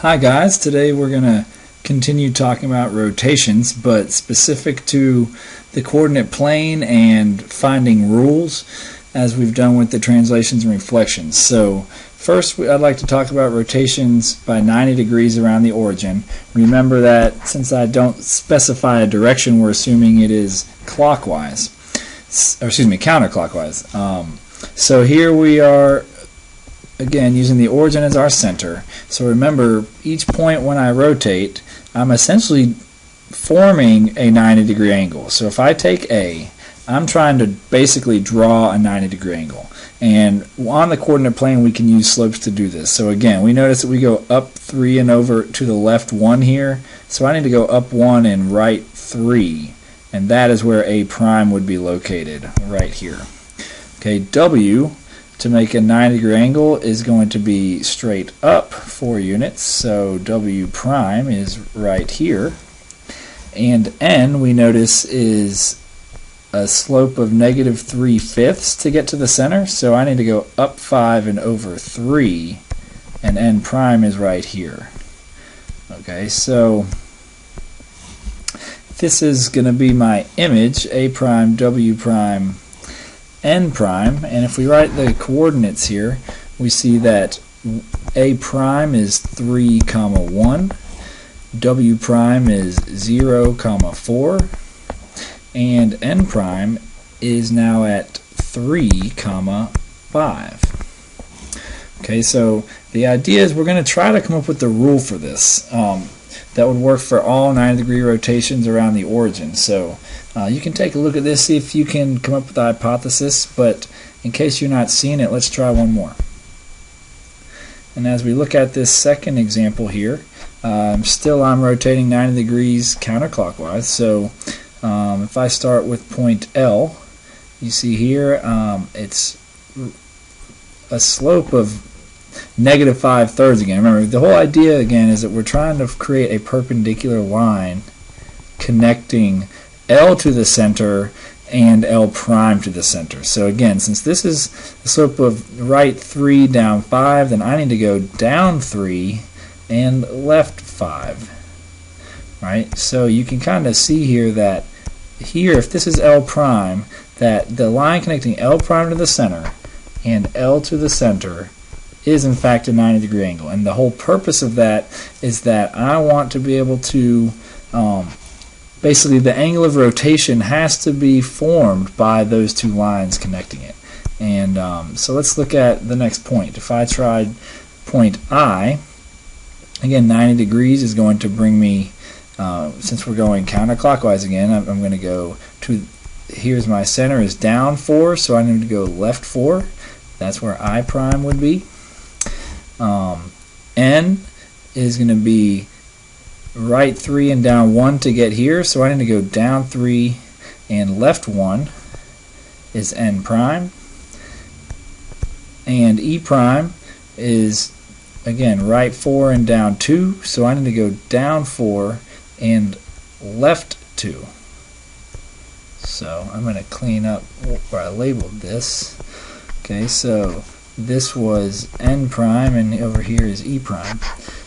Hi guys, today we're going to continue talking about rotations, but specific to the coordinate plane and finding rules as we've done with the translations and reflections. So first I'd like to talk about rotations by 90 degrees around the origin. Remember that since I don't specify a direction, we're assuming it is clockwise, or excuse me, counterclockwise. So here we are again using the origin as our center. So remember, each point when I rotate, I'm essentially forming a 90-degree angle. So if I take A, I'm trying to basically draw a 90-degree angle. And on the coordinate plane, we can use slopes to do this. So again, we notice that we go up 3 and over to the left 1 here. So I need to go up 1 and right 3. And that is where A prime would be located, right here. Okay, W, to make a 90-degree angle, is going to be straight up 4 units, so W prime is right here. And N, we notice, is a slope of -3/5 to get to the center, so I need to go up 5 and over 3, and N prime is right here. Okay, so this is going to be my image, A prime, W prime, N prime, and if we write the coordinates here, we see that A prime is 3, 1, W prime is 0, 4, and N prime is now at 3, 5. Okay, so the idea is we're going to try to come up with the rule for this that would work for all 90-degree rotations around the origin. So you can take a look at this, see if you can come up with a hypothesis, but in case you're not seeing it, let's try one more. And as we look at this second example here, still I'm rotating 90 degrees counterclockwise. So if I start with point L, you see here it's a slope of -5/3 again. Remember, the whole idea again is that we're trying to create a perpendicular line connecting L to the center and L prime to the center. So again, since this is the slope of right 3 down 5, then I need to go down 3 and left 5. Right? So you can kind of see here that here, if this is L prime, that the line connecting L prime to the center and L to the center is in fact a 90-degree angle. And the whole purpose of that is that I want to be able to basically, the angle of rotation has to be formed by those two lines connecting it. And so let's look at the next point. If I tried point I, again, 90 degrees is going to bring me, since we're going counterclockwise again, I'm going to go to, here's my center is down 4, so I need to go left 4. That's where I prime would be. N is going to be right 3 and down 1 to get here, so I need to go down 3 and left 1 is N prime. And E prime is again right 4 and down 2, so I need to go down 4 and left 2. So I'm going to clean up where I labeled this. Okay, so this was N prime and over here is E prime.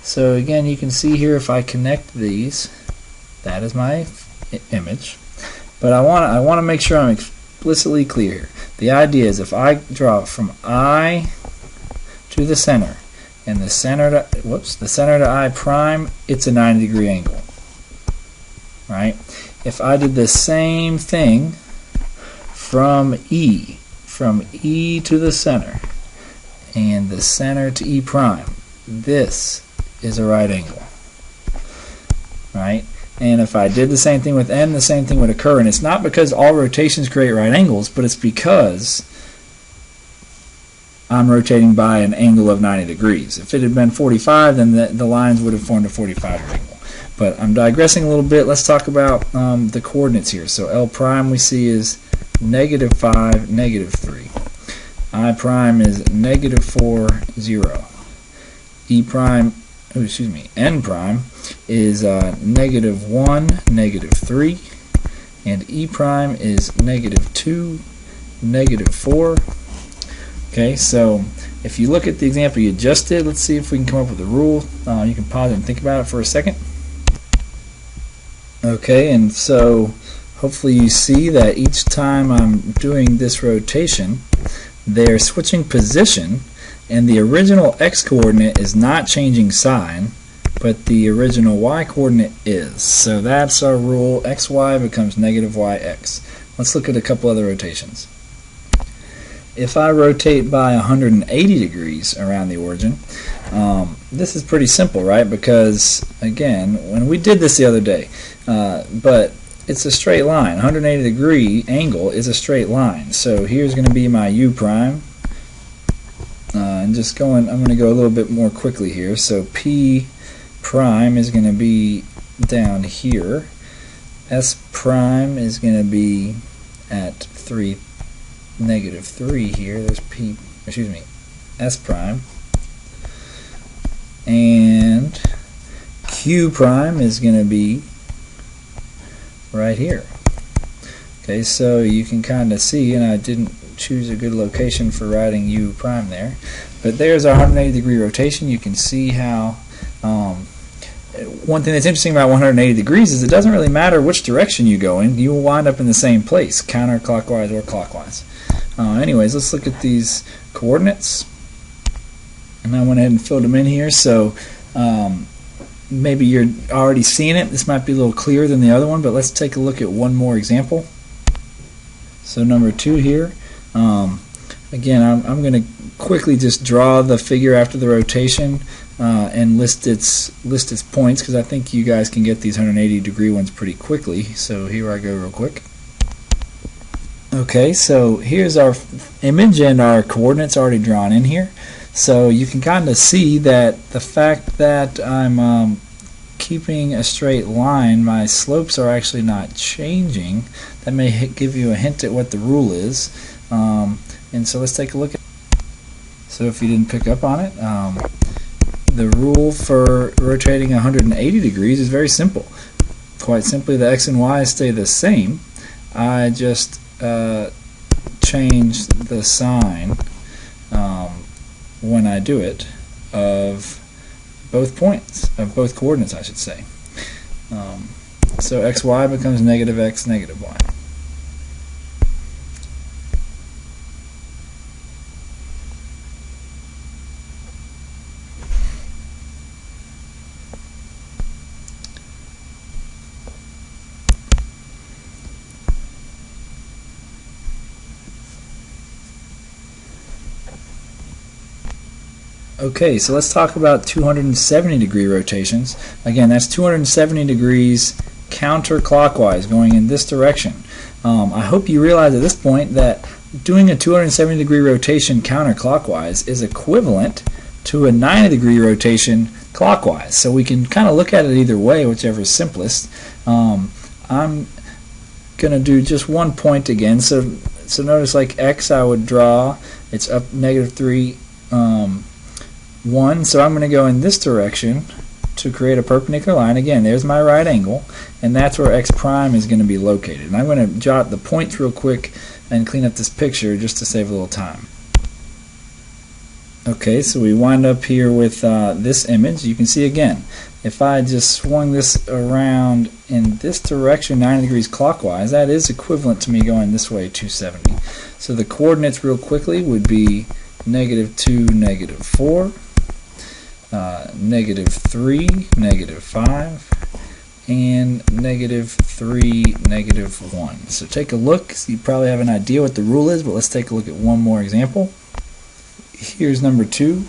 So again, you can see here if I connect these, that is my image. But I want to make sure I'm explicitly clear here. The idea is if I draw from I to the center and the center to I prime, it's a 90-degree angle. Right? If I did the same thing from E to the center and the center to E prime, this is a right angle. Right? And if I did the same thing with N, the same thing would occur. And it's not because all rotations create right angles, but it's because I'm rotating by an angle of 90 degrees. If it had been 45, then the lines would have formed a 45 angle. But I'm digressing a little bit. Let's talk about the coordinates here. So L prime we see is -5, -3. I prime is -4, 0. E prime, N prime is -1, -3, and E prime is -2, -4. Okay, so if you look at the example you just did, let's see if we can come up with a rule. You can pause it and think about it for a second. Okay, and so hopefully you see that each time I'm doing this rotation, they're switching position, and the original x coordinate is not changing sign, but the original y coordinate is. So that's our rule. xy becomes negative yx. Let's look at a couple other rotations. If I rotate by 180 degrees around the origin, this is pretty simple, right? Because, again, when we did this the other day, but it's a straight line. 180 degree angle is a straight line. So here's going to be my u prime. And I'm going to go a little bit more quickly here. So p prime is going to be down here. S prime is going to be at negative 3 here. There's S prime. And Q prime is going to be right here. Okay, so you can kind of see, and I didn't choose a good location for writing U prime there, but there's our 180 degree rotation. You can see how one thing that's interesting about 180 degrees is it doesn't really matter which direction you go in, you will wind up in the same place, counterclockwise or clockwise. Anyways, let's look at these coordinates, and I went ahead and filled them in here. So maybe you're already seeing it. This might be a little clearer than the other one, but let's take a look at one more example. So number 2 here. Again, I'm going to quickly just draw the figure after the rotation and list its points, because I think you guys can get these 180 degree ones pretty quickly. So here I go real quick. Okay, so here's our image and our coordinates already drawn in here. So you can kind of see that the fact that I'm keeping a straight line, my slopes are actually not changing. That may give you a hint at what the rule is. And so let's take a look at it. So if you didn't pick up on it, the rule for rotating 180 degrees is very simple. Quite simply, the x and y stay the same. I just change the sign when I do it of both points, of both coordinates, I should say. So xy becomes negative x, negative y. Okay, so let's talk about 270 degree rotations. Again, that's 270 degrees counterclockwise, going in this direction. I hope you realize at this point that doing a 270 degree rotation counterclockwise is equivalent to a 90 degree rotation clockwise. So we can kind of look at it either way, whichever is simplest. I'm going to do just one point again. So notice, like x, I would draw, it's up negative 3, 1, so I'm going to go in this direction to create a perpendicular line. Again, there's my right angle, and that's where x prime is going to be located. And I'm going to jot the points real quick and clean up this picture just to save a little time. Okay, so we wind up here with this image. You can see again, if I just swung this around in this direction 90 degrees clockwise, that is equivalent to me going this way 270. So the coordinates real quickly would be negative 2, negative 4, negative 3, negative 5, and negative 3, negative 1. So take a look. So you probably have an idea what the rule is, but let's take a look at one more example. Here's number 2.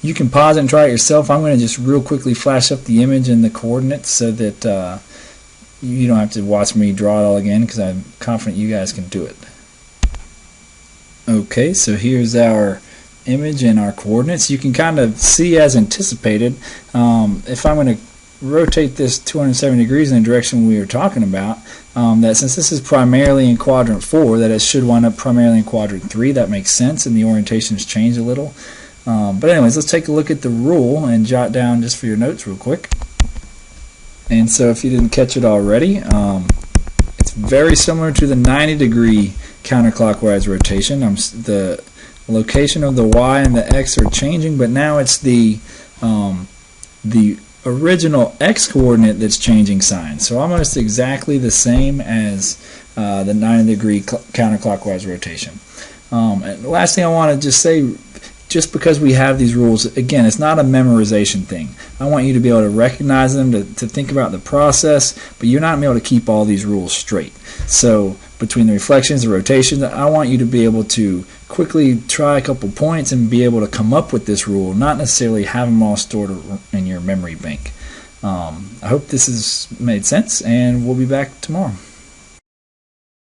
You can pause and try it yourself. I'm going to just real quickly flash up the image and the coordinates so that you don't have to watch me draw it all again, because I'm confident you guys can do it. Okay, so here's our image and our coordinates. You can kind of see, as anticipated, if I'm going to rotate this 270 degrees in the direction we were talking about, that since this is primarily in quadrant 4, that it should wind up primarily in quadrant 3. That makes sense, and the orientations change a little. But anyways, let's take a look at the rule and jot down just for your notes real quick. And so if you didn't catch it already, it's very similar to the 90 degree counterclockwise rotation. The location of the y and the x are changing, but now it's the original x coordinate that's changing sign. So almost exactly the same as the 90-degree counterclockwise rotation. And the last thing I want to just say, just because we have these rules, again, it's not a memorization thing. I want you to be able to recognize them, to think about the process, but you're not going to be able to keep all these rules straight. So between the reflections, the rotations, I want you to be able to quickly try a couple points and be able to come up with this rule, not necessarily have them all stored in your memory bank. I hope this has made sense, and we'll be back tomorrow.